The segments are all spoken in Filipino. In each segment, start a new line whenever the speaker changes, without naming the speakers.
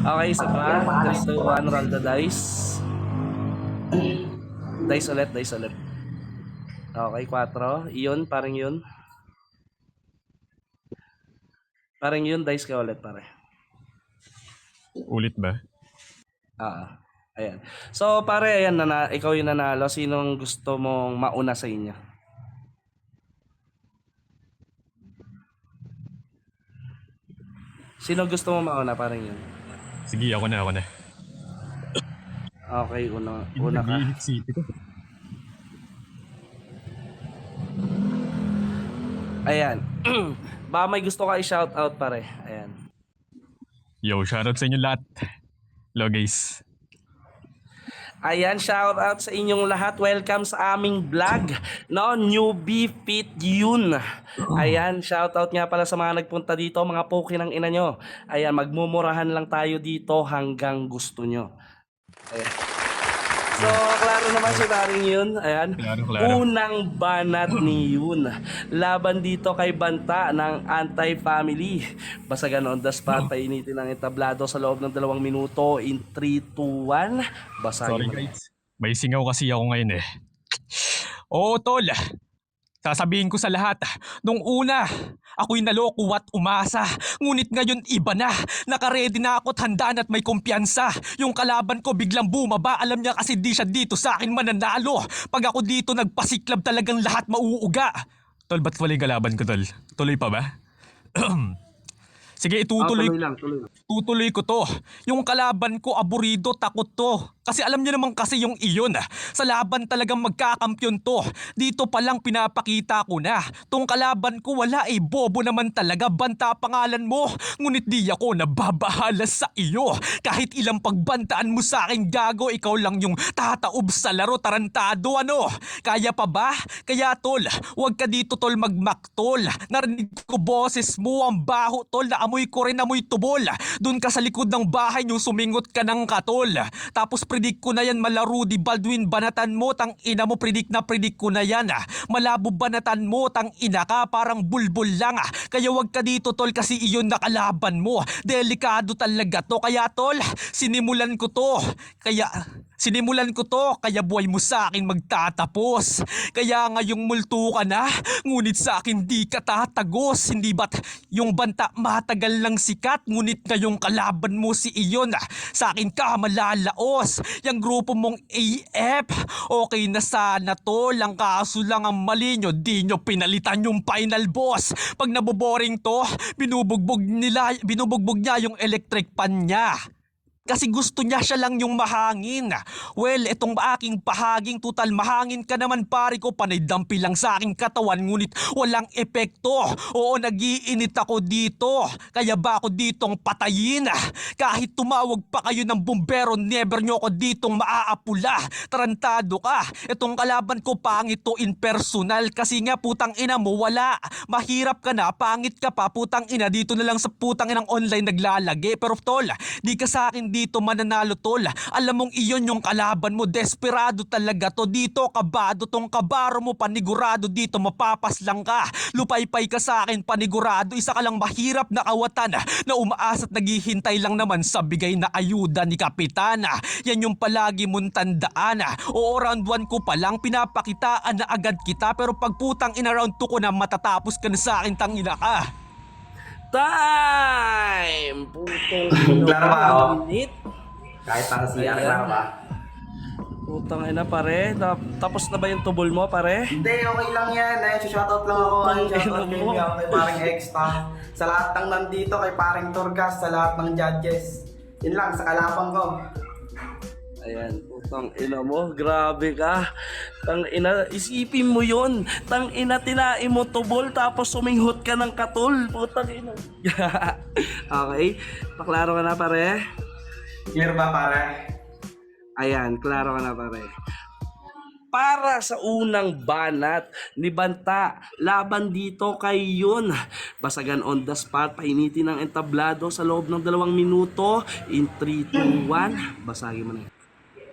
Okay, isa pa. 3, 2, 1, roll the dice. Dice ulit, dice ulit. Okay, 4. Iyon, parang yun. Parang yun, dice ka ulit, pare.
Ulit ba?
Ayan. So, pare, ayan, ikaw yung nanalo. Sinong gusto mong mauna sa inyo? Sino gusto mong mauna, parang yun?
Sige, ako na.
Okay,
Yung
una ka.
nag-iinit city ko.
Ayan. Baka may gusto ka i-shoutout, pare. Ayan.
Yo, shoutout sa inyo lahat. Hello guys.
Ayan, shout out sa inyong lahat. Welcome sa aming vlog, no? Newbie Fit Yun. Ayan, shout out nga pala sa mga nagpunta dito, mga poki ng ina nyo. Ayan, magmumurahan lang tayo dito hanggang gusto nyo. Ayan. So, klaro naman si Daring Yun. Ayan.
Klaro.
Unang banat ni Yun. Laban dito kay Banta ng Anti-Family. Basagan on the spot, painitin ang entablado sa loob ng 2 minuto in 3, 2, 1. Basagin
Sorry
mo na yan.
guys. May singaw kasi ako ngayon eh. Oo tol. Sasabihin ko sa lahat, nung una, ako'y naloko at umasa. Ngunit ngayon iba na. Nakaredy na ako at handaan at may kumpiyansa. Yung kalaban ko biglang bumaba. Alam niya kasi di siya dito sa akin mananalo. Pag ako dito nagpasiklab talagang lahat mauuga. Tol, ba't wala yung kalaban ko tol? Tuloy pa ba? Sige,
Tuloy lang, tuloy lang.
tutuloy ko to. Yung kalaban ko, aburido, takot to. Kasi alam niyo naman kasi yung iyon. Sa laban talagang magkakampyon to. Dito palang pinapakita ko na. Tong kalaban ko wala bobo naman talaga. Banta pangalan mo. Ngunit di ako nababahala sa iyo. Kahit ilang pagbantaan mo sa akin gago, ikaw lang yung tataob sa laro, tarantado ano. Kaya pa ba? Kaya tol, wag ka dito tol magmaktol. Narinig ko boses mo, ang baho tol, naamoy ko rin amoy tubol. Doon ka sa likod ng bahay yung sumingot ka ng katol. Tapos predict ko na yan, malaro di Baldwin banatan mo, tang ina mo, predict ko na yan. Malabo banatan mo, tang ina ka, parang bulbul lang. Kaya wag ka dito tol kasi iyon nakalaban mo. Delikado talaga to, kaya tol, sinimulan ko to. Kaya buhay mo sa akin magtatapos. Kaya ngayong multo ka na, ngunit sa akin di ka tatagos. Hindi ba't yung banta matagal lang sikat, ngunit ngayong kalaban mo si iyon, sa akin ka malalaos. Yang grupo mong AF, okay na sana to, lang kaso lang ang mali nyo, di nyo pinalitan yung final boss. Pag naboboring to, binubugbog niya yung electric pan niya. Kasi gusto niya siya lang yung mahangin. Well, itong aking pahaging tutal mahangin ka naman pare ko, panay dampi lang sa aking katawan ngunit walang epekto. Oo, nagiinit ako dito. Kaya ba ako ditong patayin? Kahit tumawag pa kayo ng bumbero, never nyo ako ditong maaapula. Tarantado ka. Itong kalaban ko pangit to in personal kasi nga putang ina mo wala. Mahirap ka na, pangit ka pa, putang ina dito na lang sa putang inang online naglalagi. Pero tol, di ka sa akin dito mananalo tol. Alam mong iyon yung kalaban mo, desperado talaga to. Dito kabado tong kabaro mo, panigurado dito mapapaslang ka. Lupaypay ka sa akin panigurado, isa ka lang mahirap na kawatan na umaasa at naghihintay lang naman sa bigay na ayuda ni Kapitana. Yan yung palagi mong tandaan. Oo, round 1 ko pa lang pinapakitaan na agad kita, pero pag putang ina round 2 ko na matatapos ka na sa akin, tangina ka.
Time! Putong
Klaro ba ako?
init.
Kahit para siya,
Ayan.
klaro ba?
Putang ina pare. Tapos na ba yung tubol mo pare?
Hindi, okay lang yan. Shoutout lang ako. Shoutout kay Mia, kay paring Exta. Sa lahat ng nandito, kay paring Turgas, sa lahat ng judges. Yun lang, sa kalabang ko.
Ayan, putang ina mo, grabe ka. Tang ina, isipin mo yun. Tang ina, tinain mo tubol tapos suminghot ka ng katol. Putang ina. Okay, paklaro ka na pare.
Clear ba, pare?
Ayan, klaro ka na pare. Para sa unang banat ni Banta, laban dito kay Yun. Basagan on the spot, painitin ang entablado sa loob ng 2 minuto in 3, 2, 1. Basagin mo na.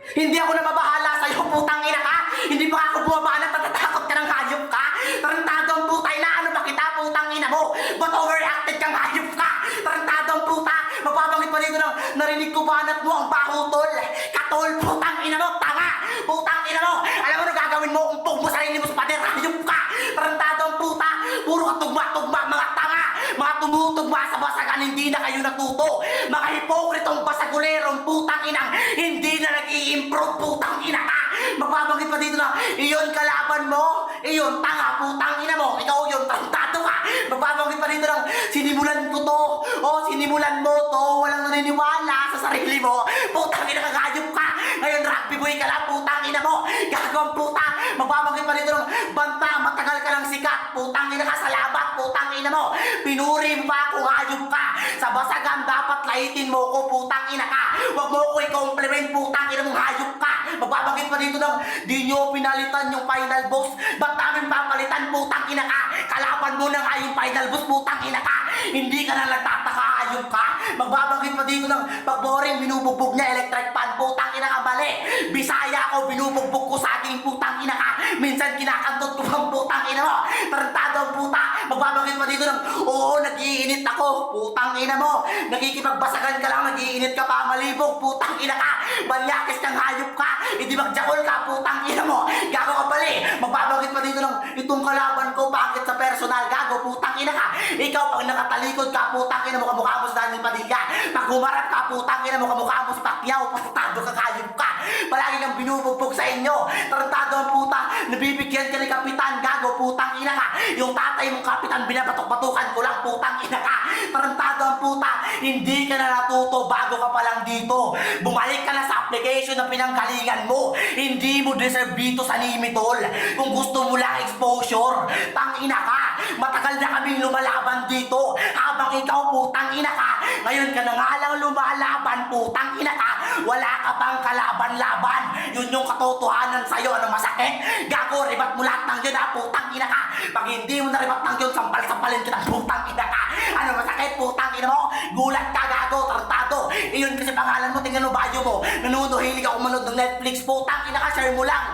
Hindi ako nababahala sa'yo, putang ina ka! Hindi pa ako bumabana, natatakot ka ng hayop ka! Tarantadong putay na ano ba kita, putang ina mo! Ba't overreacted kang hayop ka? Tarantadong puta! Mapapangit mo dito ng narinig ko banat mo ang baho, tol. Katol, putang ina mo, tanga. Putang ina mo. Alam mo na gagawin mo kung pug mo sarili mo sa pader. Hayop ka. Tarantado ang puta. Puro ka tugma-tugma, mga tanga. Mga tumutugma sa basagan, hindi na kayo natuto. Mga hipokritong basagulerong putang inang hindi na nag-i-improve, putang ina ka. Magbabanggit pa dito na iyon kalaban mo, iyon tanga, putang ina mo, ikaw yung tarantado ka. Magbabanggit pa dito ng sinimulan ko to, o sinimulan mo to, walang naniniwala sa sarili mo, putang ina ka, gayop ka. Ngayon rugby boy ka lang, putang ina mo, gagawang puta. Magbabanggit pa dito ng banta, matagal ka ng sikat, putang ina ka, salamat, putang ina mo. Pinuri mo pa kung hayop ka. Sa basagan dapat laitin mo ko, putang ina ka. Huwag mo ko i-compliment, putang ina mong hayop ka. Magbabanggit pa dito ng di nyo pinalitan yung final boss. Ba't namin papalitan, putang ina ka? Kalaban mo na nga yung final boss, putang ina ka. Hindi ka na nagtataka, hayop ka. Magbabanggit pa dito ng pag boring, binubugbog niya electric pan, putang ina ka, mali. Bisaya ko, binubugbog ko sa aking putang ina ka. Minsan kinakantot ko ng putang ina mo. Tarantado ang puta. Magbabanggit pa dito ng oo, nag-iinit ako, putang ina mo. Nakikipagbasagan ka lang, nag-iinit ka pa, malibog, putang ina ka. Manyakis kang hayop ka. Hindi magjakol ka, putang ina mo. Gago ka pali. Magbabanggit pa dito ng itong kalaban ko, bakit sa personal, gago, putang ina ka. Ikaw pag nakatalikod ka, putang ina mo, kamukha mo sa Daniel Padilla. Pag humarap ka, putang ina mo, kamukha mo sa Pacquiao, tarantado ka, hayop ka. Palagi kang binubugbog sa inyo. Tarantado ang puta. Nabibigyan ka ni Kapitan, gago, putang ina ka. Yung tatay mong Kapitan, binabatok-batukan ko lang, putang ina ka. Tarantado ang puta. Hindi ka na natuto bago ka pa lang dito. Bumalik ka na sa application na pinanggalingan mo. Hindi mo deserve dito sa Nimitol. Kung gusto mo lang exposure, tang ina ka. Matagal na kaming lumalaban dito. Habang ikaw, putang ina ka. Ngayon ka na nga lang lumalaban, putang ina ka. Wala ka pang kalaban-laban. Yun yung katotohanan sa'yo. Ano masakit? Gago, ribat mo lahat ng yun, ha? Putang ina ka. Pag hindi mo na ribat ng yun, sampal-sampalin kita, putang ina ka. Ano masakit? Putang ina mo. Gulat ka, gago, tarantado. Iyon kasi pangalan mo, tingnan mo, bayo mo. Nanuno, hilig ako manood ng Netflix. Putang ina ka, share mo lang.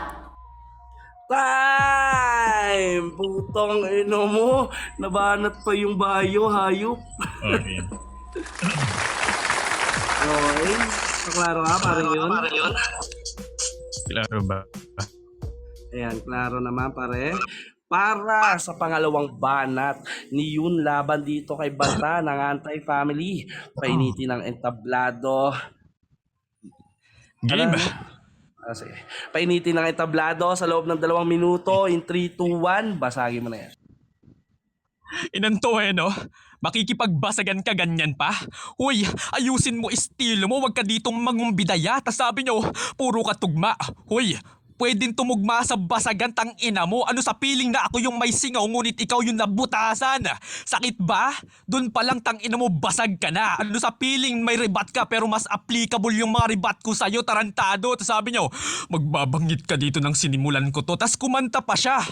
Time! Putong ino mo. Nabanat pa yung bayo, hayop.
Okay.
Okay. Klaro ka, parang yun.
Klaro ba?
Ayan, klaro naman, pare. Para sa pangalawang banat ni Yun laban dito kay Banta ng Anti-Family. Painitin ng entablado.
Game.
Sige. Painitin ng entablado sa loob ng 2 minuto in 3, 2, 1. Basagin mo na yan.
Inanto no? Makikipagbasagan ka ganyan pa? Uy, ayusin mo estilo mo, wag ka ditong mangumbidaya. Tas sabi nyo, puro ka tugma. Uy, pwedeng tumugma sa basagan, tang ina mo. Ano sa piling na ako yung may singaw ngunit ikaw yung nabutasan? Sakit ba? Doon pa lang, tang ina mo, basag ka na. Ano sa piling may rebat ka pero mas applicable yung mga rebat ko sa'yo, tarantado. Tas sabi nyo, magbabanggit ka dito ng sinimulan ko to. Tas kumanta pa siya.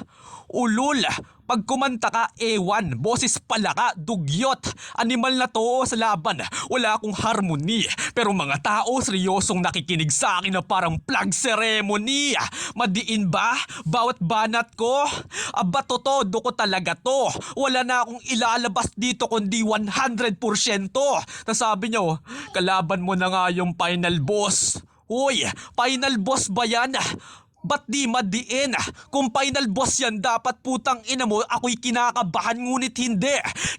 Ulol, pag kumanta ka, ewan, boses pala ka, dugyot. Animal na to sa laban, wala akong harmony. Pero mga tao seryosong nakikinig sa akin na parang flag ceremony. Madiin ba? Bawat banat ko? Aba todo ko talaga to. Wala na akong ilalabas dito kundi 100%. Tas sabi nyo, kalaban mo na nga yung final boss. Uy, final boss ba yan? Ba't di madiin? Kung final boss yan, dapat putang ina mo, ako'y kinakabahan ngunit hindi.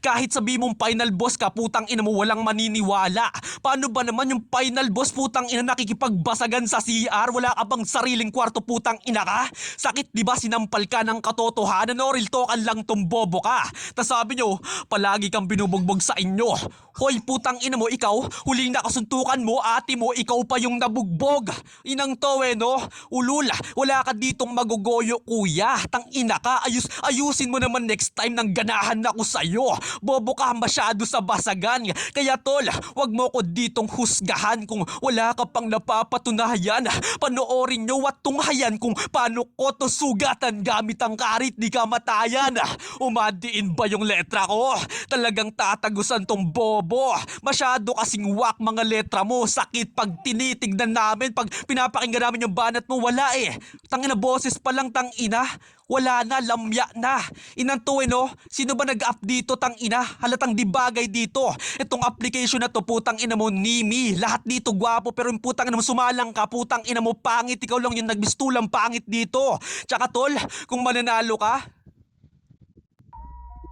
Kahit sabi mong final boss ka, putang ina mo, walang maniniwala. Paano ba naman yung final boss, putang ina, nakikipagbasagan sa CR? Wala ka bang sariling kwarto, putang ina ka? Sakit di ba sinampal ka ng katotohanan o real talkan lang tumbobo ka? Tas sabi nyo, palagi kang binubugbog sa inyo. Hoy putang ina mo, ikaw, huling nakasuntukan mo, ate mo, ikaw pa yung nabugbog. Inang to no? Ulul, wala ka ditong magugoyo kuya. Tang ina ka, ayusin mo naman next time nang ganahan ako sa'yo. Bobo ka masyado sa basagan. Kaya tol, wag mo ko ditong husgahan kung wala ka pang napapatunayan. Panoorin nyo at tunghayan kung paano ko to sugatan gamit ang karit di kamatayan. Umadiin ba yung letra ko? Talagang tatagusan tong bobo. Masyado kasing wak mga letra mo. Sakit pag tinitignan namin. Pag pinapakinggan namin yung banat mo, wala eh. Tangina boses pa lang tangina. Wala na, lamya na. Inanto no? Sino ba nag-up dito tangina? Halatang di bagay dito. Itong application na to putang ina mo Nimi. Lahat dito gwapo pero yung putang ina mo sumalang ka. Putang ina mo pangit. Ikaw lang yung nagbistulang pangit dito. Tsaka tol, kung mananalo ka,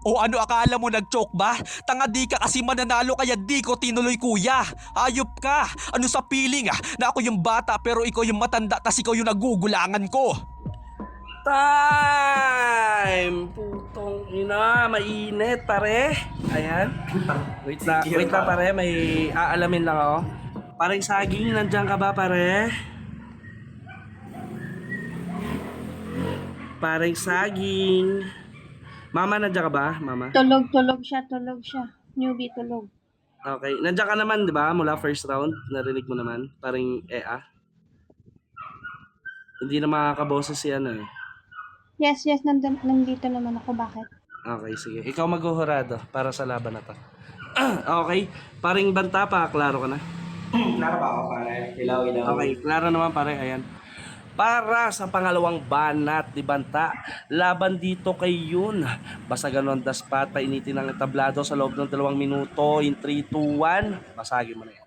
o ano akala mo nag-choke ba? Tanga di ka kasi mananalo kaya di ko tinuloy kuya. Hayop ka. Ano sa feeling na ako yung bata pero ikaw yung matanda tas ikaw yung nagugulangan ko.
Time! Putong ina, mainit pare. Ayan. Wait lang pare, may aalamin lang ako. Parang saging, nandiyan ka ba pare? Parang saging. Mama, nandiyan ka ba? Mama?
Tulog siya. Newbie, tulog.
Okay. Nandiyan ka naman, di ba? Mula first round. Narinig mo naman. Parang Hindi na makakaboses si ano eh.
Yes, nandito naman ako. Bakit?
Okay, sige. Ikaw maghuhurado para sa laban na to. Okay. Paring banta pa, klaro ka na?
Klaro ba ako pare? Ilaw.
Okay, klaro naman pare. Ayan. Para sa pangalawang banat ni Banta, laban dito kay Yun. Basagan on the spot, painitin ang tablado sa loob ng 2 minuto. In 3, 2, 1, basagin mo na yan.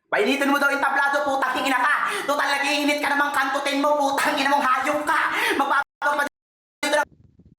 Painitin mo daw yung tablado, putang ina ka. Total nag-iinit ka namang kantutin mo, putang ina mong hayop ka. Magpapagawa pa dito na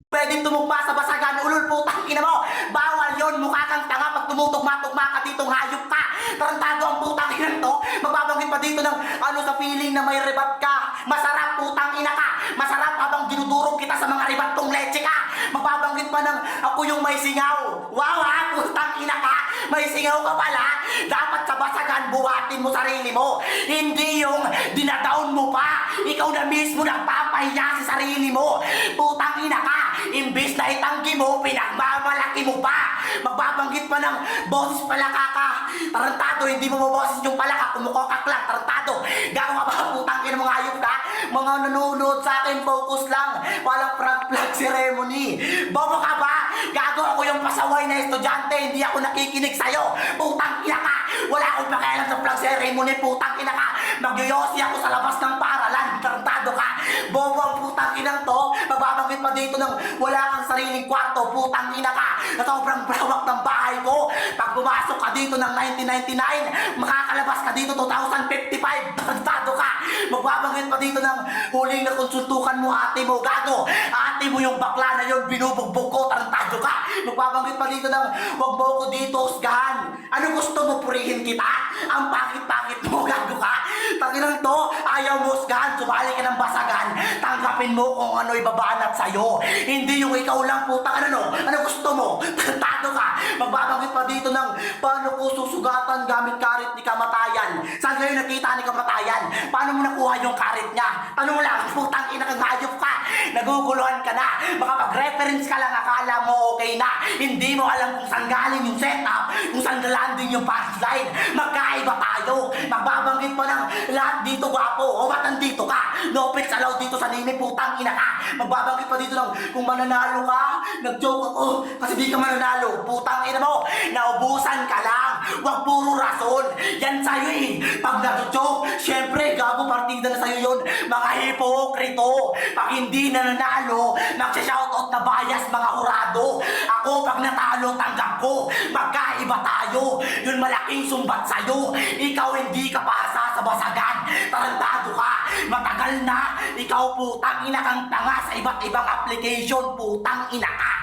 pwedeng tumugma sa basagan, ulul, putang ina mo. Bawal yon, mukha kang tanga pag tumutugma-tugma ka ditong hayop ka. Tarantado ang putang ina to. Magbabanggit pa dito ng ano sa feeling na may rebat ka. Masarap, putang ina ka. Masarap habang dinudurog kita sa mga rebat tong leche ka. Magbabanggit pa ng ako yung may singaw. Wow ha, putang ina ka. May singaw ka pala. Dapat sa basagan buhatin mo sarili mo. Hindi yung dinadown mo pa. Ikaw na mismo nagpapahiya sa sarili mo. Putang ina ka. Imbis na itanggi mo, pinagmamalaki mo pa. Magbabanggit pa ng boses palaka ka. Tarantado, hindi mo maboses yung palaka. Kumukokak lang, tarantado. Gago ka ba, putang ina mga hayop ka? Mga nanonood sa akin, focus lang. Walang flag ceremony. Bobo ka ba? Gago ako yung pasaway na estudyante. Hindi ako nakikinig sa'yo. Putang ina ka. Wala akong pakialam sa flag ceremony. Putang ina ka. Magyoyosi ako sa labas ng paaralan. Tarantado ka. Bobo ang putang inang to. Magbabanggit pa dito ng wala kang sariling kwarto. Putang ina ka. Na sobrang brawak ng bahay ko. Pag pumasok ka dito ng 1999, makakalabas ka dito 2055. Tarantado ka. Magbabanggit pa dito ng huling na konsultukan mo ate mo. Gago. Ate mo yung bakla na yun. Binubugbog ko. Tarantado ka. Magbabanggit pa dito ng wag mo ko dito husgahan. Ano gusto mo, purihin kita? Ang pakit-pakit mo. Gago ka. Tanginang to. Ayaw mo husgahan. Sumali ka ng basagan. Tanggapin mo kung ano ibabanat sa'yo. Hindi yung ikaw lang putang ano. Ano gusto mo? Tarantado ka. Magbabanggit pa dito ng paano ko susugatan gamit karit ni kamatayan. Saan kayo nakita ni kamatayan? Paano mo nakuha yung karit niya? Tanong lang, putang ina kang hayop ka. Naguguluhan ka na. Makapag-reference ka lang, akala mo okay na. Hindi mo alam kung saan galing yung setup, kung saan landing yung punchline. Magkaiba tayo. Magbabanggit pa ng lahat dito gwapo. O ba't nandito ka? No pets allowed dito sa nini, putang ina ka. Magbabanggit pa dito ng kung mananalo ka, nag-joke ako kasi di ka mananalo. Putang ina mo, naubusan ka lang. Wag puro rason. Yan sa'yo eh. Pag nag-joke, syempre gago partida na sa'yo yun. Mga hipokrito. Pag hindi nananalo, magsha-shoutout na bias mga hurado. Ako pag natalo, tanggap ko. Magkaiba tayo. Yun malaking sumbat sa'yo. Ikaw hindi ka pasa sa basagan. Tarantado ka. Matagal na. Ikaw putang ina kang tanga sa iba't ibang application. Putang ina ka.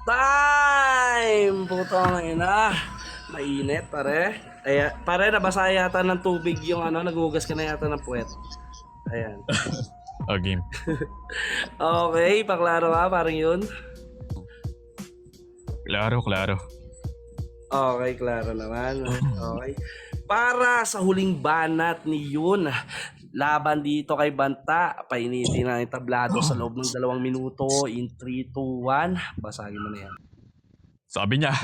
Time! Putang ina. Mainit pare. Ay, pare, nabasa yata ng tubig yung ano, naghugas ka na yata ng puwet. Ayan.
Oh, game.
Okay, paklaro ka, parang yun.
Klaro.
Okay, klaro naman. Okay. Para sa huling banat ni Yun, laban dito kay Banta, painitin na yung tablado sa loob ng 2 minuto. In 3, 2, 1, basagin mo na yan.
Sabi niya,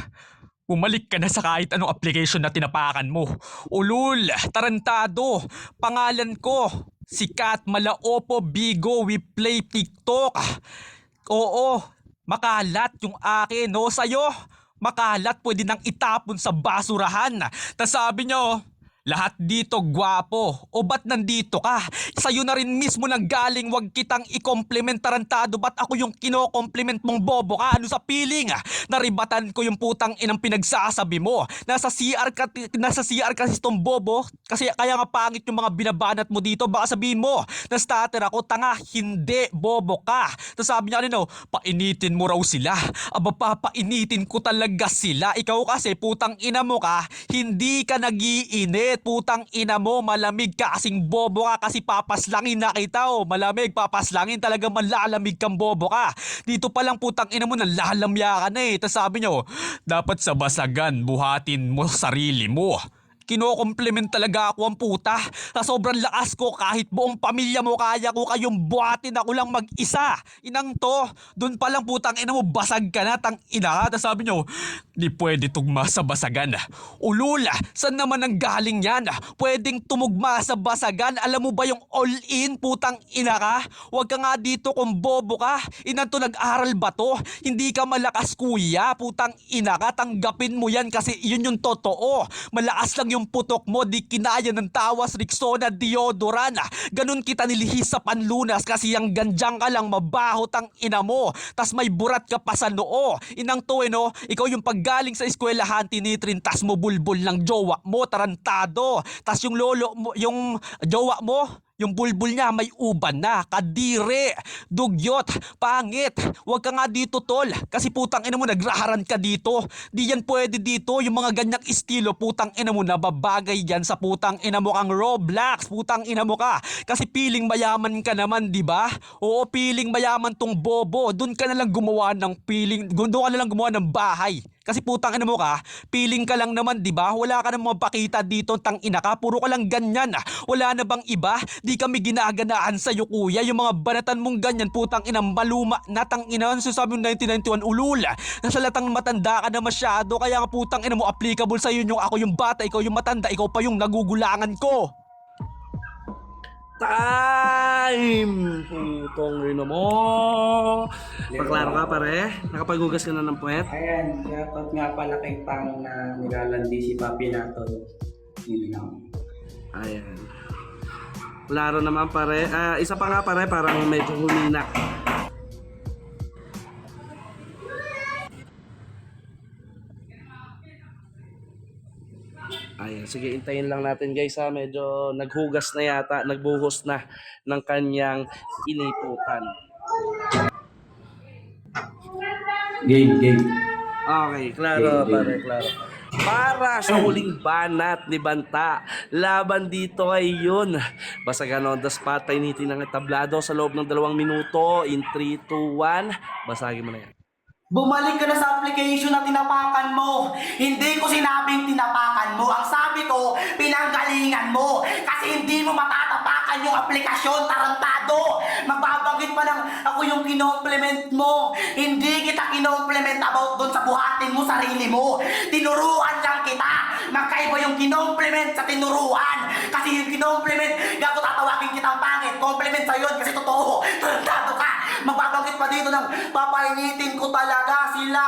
bumalik ka na sa kahit anong application na tinapakan mo. Ulul, tarantado, pangalan ko, Sikat Malaopo Bigo, we play TikTok. Oo, makalat yung akin, no? Sa'yo, makalat pwede nang itapon sa basurahan. Tas sabi niya, Lahat dito gwapo. O ba't nandito ka? Sa'yo na rin mismo nang galing, wag kitang i-compliment, tarantado. Ba't ako yung kino-compliment mong bobo ka? Ano sa piling? Naribatan ko yung putang inang pinagsasabi mo. Nasa CR kasi tong bobo. Kasi kaya nga pangit yung mga binabanat mo dito. Baka sabihin mo, na-stutter ako, tanga. Hindi, bobo ka. Tapos sabi niya ano, painitin mo raw sila. Aba, papainitin ko talaga sila. Ikaw kasi, putang ina mo ka, hindi ka nagiinit. Putang ina mo, malamig ka kasing bobo ka kasi papaslangin na kita oh. Malamig, papaslangin, talaga malalamig kang bobo ka. Dito pa lang putang ina mo, nalalamya ka na eh. Tapos sabi nyo, dapat sa basagan, buhatin mo sarili mo. Kino-compliment talaga ako ang puta. Sa sobrang lakas ko, kahit buong pamilya mo kaya ko kayong buhatin, ako lang mag-isa. Inang to, dun pa lang putang ina mo, basag ka na, tang ina. Tapos sabi nyo, di pwede tugma sa basagan. Ulula, saan naman ang galing yan? Pwedeng tumugma sa basagan. Alam mo ba yung all-in, putang ina ka? Huwag ka nga dito kung bobo ka. Inang to, nag-aral ba to? Hindi ka malakas kuya, putang ina ka. Tanggapin mo yan kasi yun yung totoo. Malakas lang yung putok mo, di kinaya ng tawas, Rexona, deodorant. Ganun kita nilihis sa panlunas kasi yung gandyang ka lang, mabaho tang ina mo. Tas may burat ka pa sa noo. Inang to no, ikaw yung paggaling sa eskwelahan, tinitrin, tas mo bulbul ng jowa mo, tarantado. Tas yung lolo mo, yung jowa mo, yung bulbul niya may uban na, kadire, dugyot, pangit. Huwag ka nga dito tol, kasi putang ina mo nagraharan ka dito. Di yan pwede dito, yung mga ganyang estilo, putang ina mo nababagay yan sa putang ina mo kang Roblox, putang ina mo ka. Kasi piling mayaman ka naman, di ba? Oo, piling mayaman tong bobo. Doon ka na lang gumawa ng doon ka na lang gumawa ng bahay. Kasi putang ina mo ka, piling ka lang naman, di ba? Wala ka namang mapakita dito, tang ina ka, puro ka lang ganyan. Wala na bang iba? Di kami ginaganaan sa'yo kuya. Yung mga banatan mong ganyan, putang ina, maluma na tang ina. Ano sasabi mo 1991, ulula. Nasa latang matanda ka na masyado, kaya nga putang ina mo, applicable sa'yo yung ako yung bata, ikaw yung matanda, ikaw pa yung nagugulangan ko.
Time! Putong ino mo. Paklaro ka pare? Nakapaghugas ka na ng puwet?
Ayan, shoutout nga pala kay Tang na nilalandi si Papi nato. Yun lang.
Ayan. Klaro naman pare. Isa pa nga pare, parang medyo humina. Ayan, sige, intayin lang natin guys ha. Medyo naghugas na yata, nagbuhos na ng kanyang iniputan.
Game.
Okay, klaro pare, klaro. Para sa huling banat ni Banta, laban dito ay yun. Basagan on the spot, painitin ng etablado sa loob ng 2 minuto. In 3, 2, 1, basagin mo na yan.
Bumalik ka na sa application na tinapakan mo. Hindi ko sinabing tinapakan mo. Ang sabi ko, pinanggalingan mo. Kasi hindi mo matatapakan yung aplikasyon, tarantado. Magbabanggit pa ng ako yung kinomplement mo. Hindi kita kinomplement about doon sa buhatin mo, sarili mo. Tinuruan lang kita. Magkaiba yung kinomplement sa tinuruan. Kasi yung kinomplement, gago tatawagin kitang pangit. Compliment sa yun kasi totoo. Tarantado ka. Magbabanggit pa dito ng papainitin ko talaga sila.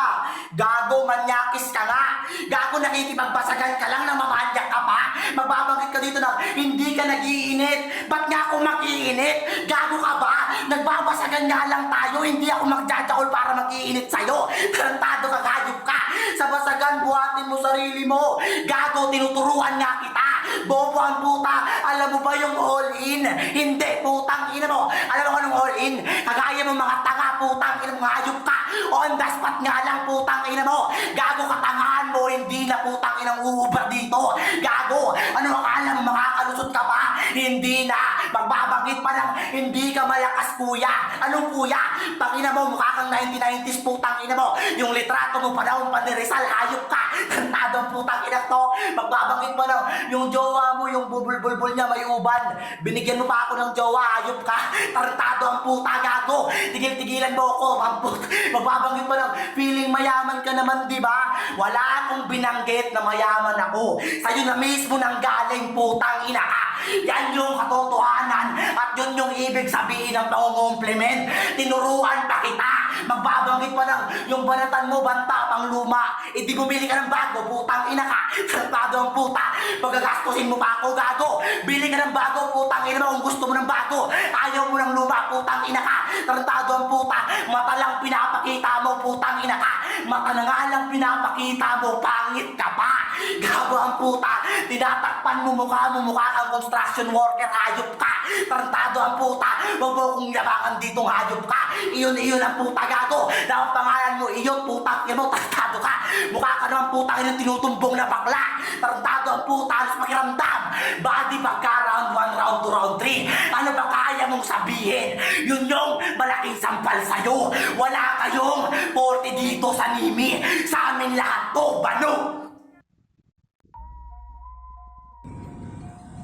Gago, manyakis ka nga. Gago, nakikipagbasagan ka lang na mamanyak ka pa. Magbabanggit ka dito ng hindi ka nag-iinit. Ba't nga ako mag-iinit? Gago ka ba? Nagbabasagan nga lang tayo. Hindi ako magjajaol para mag-iinit sa'yo. Tarantado ka, gayop ka. Sa basagan, buhatin mo sarili mo. Gago, tinuturuan nga kita. Bobo ang puta. Alam mo ba yung all-in? Hindi, putang ina mo. Alam mo anong all-in? Kagaya mo mga tanga, putang ina mo, hayop ka. On the spot nga lang, putang ina mo. Gago, katangahan mo, hindi na putang inang uubar dito. Gago, ano akala mo, makakalusot ka pa? Hindi na. Magbabanggit pa lang, hindi ka malakas kuya. Anong kuya? Pangina mo, mukha kang 1990s, putang ina mo. Yung litrato mo pa daw, Rizal, hayop ka. Tantadong putang ina to. Magbabanggit pa lang, yung jowa mo, yung bubul-bulbul niya may uban. Binigyan mo pa ako ng jowa, hayop ka. Tarantado ang puta, gago. Tigil-tigilan mo ako, mamput. Magbabanggit pa lang, feeling mayaman ka naman, di ba? Wala akong binanggit na mayaman ako. Sa'yo na mismo nang galing, putang ina ka. Yan yung katotohanan at yun yung ibig sabihin ng pang-compliment. Tinuruan pa kita. Magbabanggit pa lang yung banatan mo, banta, pang luma. Eh di bumili ka ng bago, putang ina ka. Tarantado ang puta. Pagagastusin mo pa ako, gago. Bili ka ng bago, putang ina mo kung gusto mo ng bago. Ayaw mo ng luma, putang ina ka. Tarantado ang puta. Mata lang pinapakita mo, putang ina ka. Mata na nga lang pinapakita mo, pangit ka pa. Gago ang puta. Tinatakpan mo mukha kang construction worker, hayop ka. Tarantado ang puta. Huwag mo kong yabangan ditong hayop ka. Iyon ang puta, gago. Dapat pangalan mo, iyon, putang ina mo, tarantado ka. Mukha ka naman putang ina tinutumbong na bakla. Tarantado ang puta, alas pakiramdam. Body pagka round 1, round 2, round 3. Ano ba kaya mong sabihin? Yun yung malaking sampal sa'yo. Wala kayong 40 dito sa Nimi. Sa amin lahat to, bano.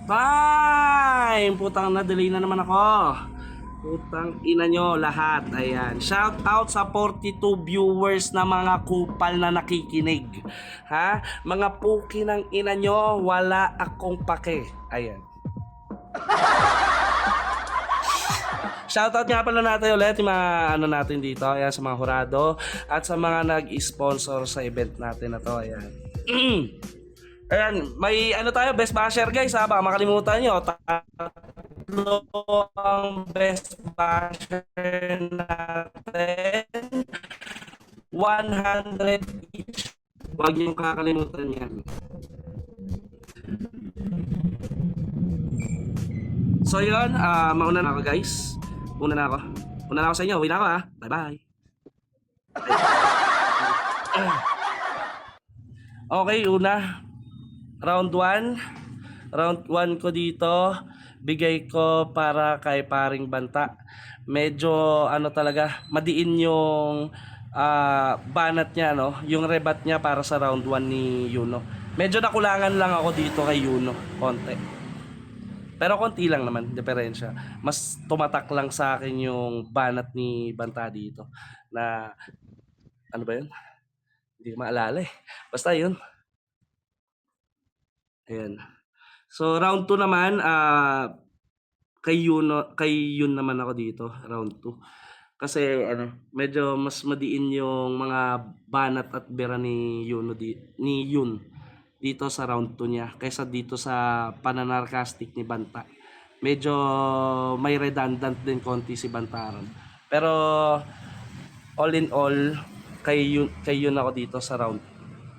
Time! Putang na, delay na naman ako. Putang ina nyo lahat. Ayan. Shout out sa 42 viewers na mga kupal na nakikinig. Ha? Mga puki ng ina nyo, wala akong pake. Ayan. Shoutout nga pala natin ulit yung mga ano natin dito, ayan, sa mga hurado at sa mga nag-sponsor sa event natin na to. Ayan. Ayan, may ano tayo, best basher guys ha, baka makalimutan nyo. Tatlo ang best basher natin. 100 each. Huwag nyo kakalimutan yan. So yun, mauna na ako guys. Una na ako sa inyo. Uwi na ako ha. Bye bye. Okay, una. Round 1. Round 1 ko dito. Bigay ko para kay paring banta. Medyo ano talaga, madiin yung banat niya, no? Yung rebat niya para sa round 1 ni Yuno. Medyo nakulangan lang ako dito kay Yuno. Konti. Pero konti lang naman, diferensya. Mas tumatak lang sa akin yung banat ni Banta dito. Na, ano ba yun? Hindi ko maalala eh. Basta yun. Ayan. So, round 2 naman, kay Yun naman ako dito, round 2. Kasi, medyo mas madiin yung mga banat at bera ni Yun dito sa round 2 niya kaysa dito sa pananarcastic ni Banta. Medyo may redundant din konti si Bantaran. Pero all in all, kay yun ako dito sa round 2.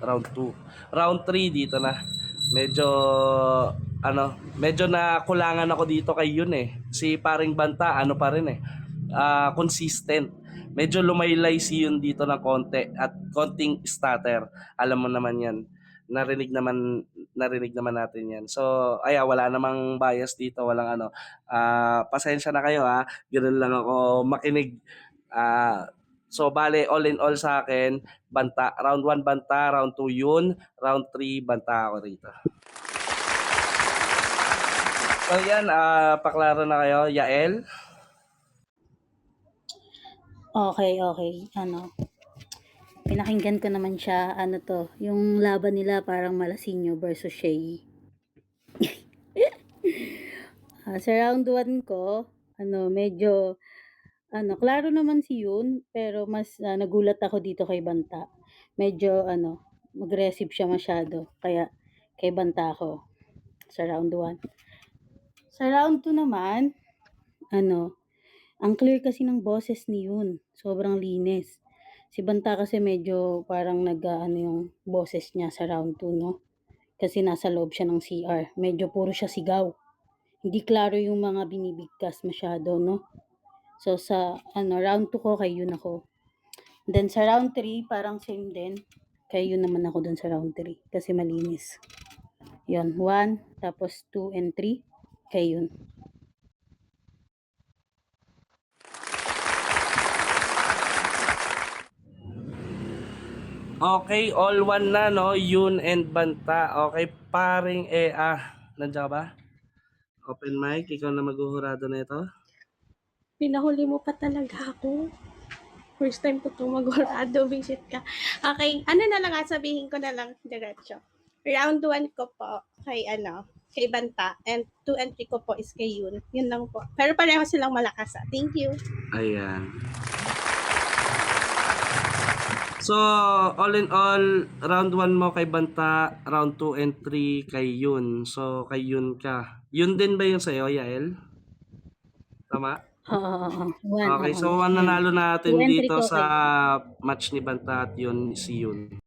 Round 3 dito na. Medyo nakulangan ako dito kay Yun eh. Si paring Banta pa rin eh. Consistent. Medyo lumaylay si Yun dito ng konti at konting stutter. Alam mo naman 'yan. Narinig naman natin yan. So, wala namang bias dito, walang pasensya na kayo ha, ganoon lang ako makinig. So, bale, all in all sa akin, Banta, round 1 Banta, round 2 Yun, round 3 Banta ako rito. So, yan, paklaro na kayo, Yael?
Okay. Pinakinggan ko naman siya, yung laban nila parang Malasinho versus Shay. Sa round 1 ko, medyo, klaro naman si Yun, pero mas nagulat ako dito kay Banta. Medyo, aggressive siya masyado, kaya kay Banta ako sa round 1. Sa round 2 naman, ang clear kasi ng boses ni Yun, sobrang linis. Si Banta kasi medyo parang yung boses niya sa round 2, no? Kasi nasa loob siya ng CR. Medyo puro siya sigaw. Hindi klaro yung mga binibigkas masyado, no? So sa round 2 ko kay Yun ako. Then sa round 3 parang same din. Kay Yun naman ako dun sa round 3 kasi malinis. Yun, 1, tapos 2 and 3 kay Yun.
Okay, all one na, no? Yun and Banta. Okay, paring nandiyan ka ba? Open mic, ikaw na maghuhurado na ito.
Pinahuli mo pa talaga ako. First time ko itong magurado, visit ka. Okay, na lang sabihin ko na lang diretso. Round 1 ko po kay kay Banta, and 2 and 3 ko po is kay Yun. Yun lang po. Pero pareho silang malakas. Thank you.
Ayan. So, all in all, round 1 mo kay Banta, round 2 and 3 kay Yun. So, kay Yun ka. Yun din ba yun sa'yo, Yael? Tama?
Oo. One,
Okay,
oo.
so ang
Yun.
nanalo natin
2 and 3
dito
ko
sa
kay
match ni Banta at Yun si Yun.